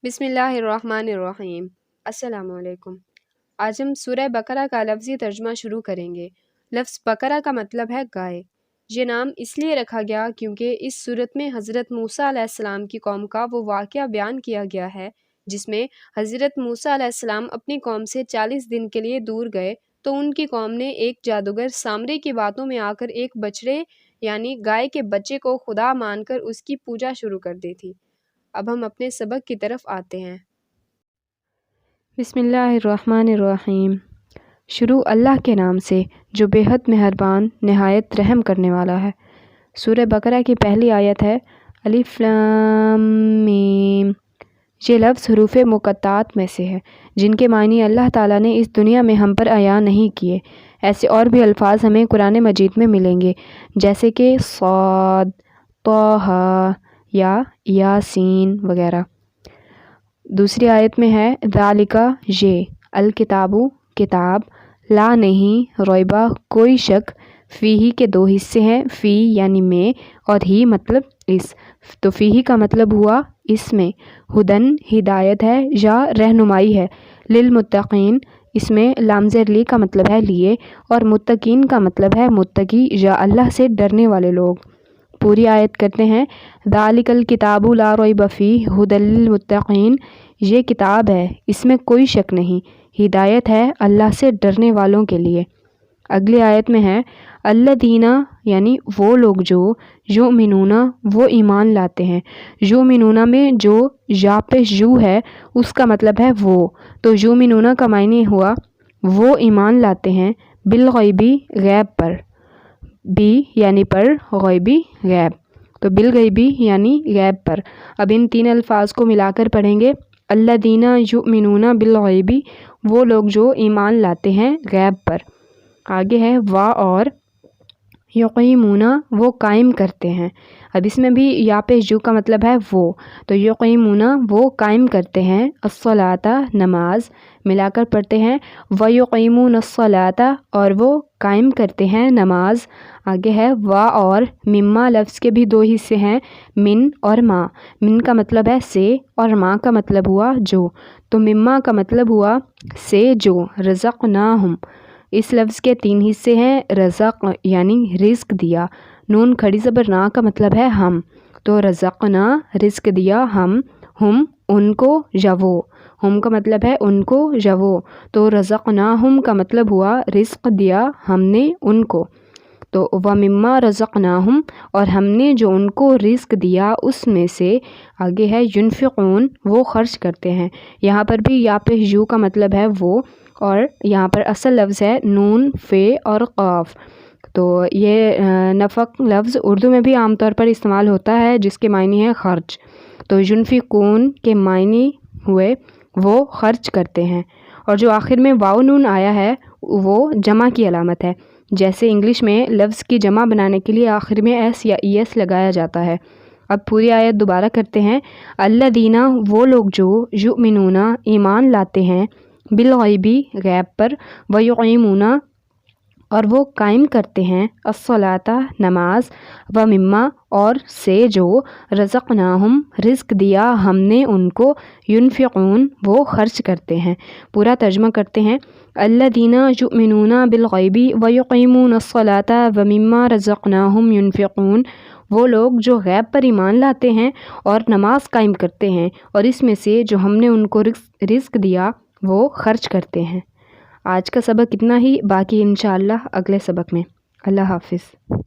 بسم اللہ الرحمن الرحیم۔ السلام علیکم۔ آج ہم سورہ بقرہ کا لفظی ترجمہ شروع کریں گے۔ لفظ بقرہ کا مطلب ہے گائے۔ یہ نام اس لیے رکھا گیا کیونکہ اس سورت میں حضرت موسیٰ علیہ السلام کی قوم کا وہ واقعہ بیان کیا گیا ہے جس میں حضرت موسیٰ علیہ السلام اپنی قوم سے 40 دن کے لیے دور گئے تو ان کی قوم نے ایک جادوگر سامری کی باتوں میں آ کر ایک بچڑے یعنی گائے کے بچے کو خدا مان کر اس کی پوجا شروع کر دی تھی۔ اب ہم اپنے سبق کی طرف آتے ہیں۔ بسم اللہ الرحمن الرحیم۔ شروع اللہ کے نام سے جو بے حد مہربان نہایت رحم کرنے والا ہے۔ سورہ بقرہ کی پہلی آیت ہے الف لام میم۔ یہ لفظ حروف مقطعات میں سے ہے جن کے معنی اللہ تعالیٰ نے اس دنیا میں ہم پر عیاں نہیں کیے۔ ایسے اور بھی الفاظ ہمیں قرآن مجید میں ملیں گے جیسے کہ صاد، طٰہٰ یا یاسین وغیرہ۔ دوسری آیت میں ہے ذالک یہ، الکتاب کتاب، لا نہیں، ریبہ کوئی شک، فیہ کے دو حصے ہیں، فی یعنی میں اور ہی مطلب اس، تو فیہ کا مطلب ہوا اس میں، ہدن ہدایت ہے یا رہنمائی ہے، للمتقین اس میں لام زیر لی کا مطلب ہے لیے اور متقین کا مطلب ہے متقی یا اللہ سے ڈرنے والے لوگ۔ پوری آیت کرتے ہیں ذالک الکتاب لا ریب فیہ ھدی للمتقین، یہ کتاب ہے اس میں کوئی شک نہیں، ہدایت ہے اللہ سے ڈرنے والوں کے لیے۔ اگلی آیت میں ہے الذین یعنی وہ لوگ جو یؤمنون وہ ایمان لاتے ہیں۔ یؤمنون میں جو یا پیش یو ہے اس کا مطلب ہے وہ، تو یؤمنون کا معنی ہوا وہ ایمان لاتے ہیں، بالغیبی غیب پر، بی یعنی پر، غیبی غیب، تو بالغیبی یعنی غیب پر۔ اب ان تین الفاظ کو ملا کر پڑھیں گے الذین یؤمنون بالغیب، وہ لوگ جو ایمان لاتے ہیں غیب پر۔ آگے ہے وا اور یقیمون وہ قائم کرتے ہیں۔ اب اس میں بھی یا پیش جو کا مطلب ہے وہ، تو یقیمون وہ قائم کرتے ہیں، الصلاۃ نماز، ملا کر پڑھتے ہیں ویقیمون الصلاۃ اور وہ قائم کرتے ہیں نماز۔ آگے ہے وا اور مما لفظ کے بھی دو حصے ہیں، من اور ما۔ من کا مطلب ہے سے اور ما کا مطلب ہوا جو، تو مما کا مطلب ہوا سے جو، رزقناہم اس لفظ کے تین حصے ہیں، رزق یعنی رزق دیا، نون کھڑی زبر نا کا مطلب ہے ہم، تو رزقنا رزق دیا ہم ان کو یا وہ، ہم کا مطلب ہے ان کو یا وہ، تو رزقناہم کا مطلب ہوا رزق دیا ہم نے ان کو، تو وَمِمَّا رَزَقْنَاهُمْ اور ہم نے جو ان کو رزق دیا اس میں سے۔ آگے ہے ينفقون وہ خرچ کرتے ہیں، یہاں پر بھی یا پہ یو کا مطلب ہے وہ، اور یہاں پر اصل لفظ ہے نون فے اور قاف، تو یہ نفق لفظ اردو میں بھی عام طور پر استعمال ہوتا ہے جس کے معنی ہے خرچ، تو ينفقون کے معنی ہوئے وہ خرچ کرتے ہیں، اور جو آخر میں واو نون آیا ہے وہ جمع کی علامت ہے، جیسے انگلش میں لفظ کی جمع بنانے کے لیے آخر میں ایس یا ای ایس لگایا جاتا ہے۔ اب پوری آیت دوبارہ کرتے ہیں الذین وہ لوگ جو یؤمنون ایمان لاتے ہیں، بالغیبی غیب پر، ویقیمون اور وہ قائم کرتے ہیں، الصلاۃ نماز، ومما اور سے جو، رزقناہم رزق دیا ہم نے ان کو، ينفقون وہ خرچ کرتے ہیں۔ پورا ترجمہ کرتے ہیں الذین یؤمنون بالغیب ویقیمون الصلاۃ ومما رزقناہم ينفقون، وہ لوگ جو غیب پر ایمان لاتے ہیں اور نماز قائم کرتے ہیں اور اس میں سے جو ہم نے ان کو رزق دیا وہ خرچ کرتے ہیں۔ آج کا سبق اتنا ہی، باقی انشاءاللہ اگلے سبق میں۔ اللہ حافظ۔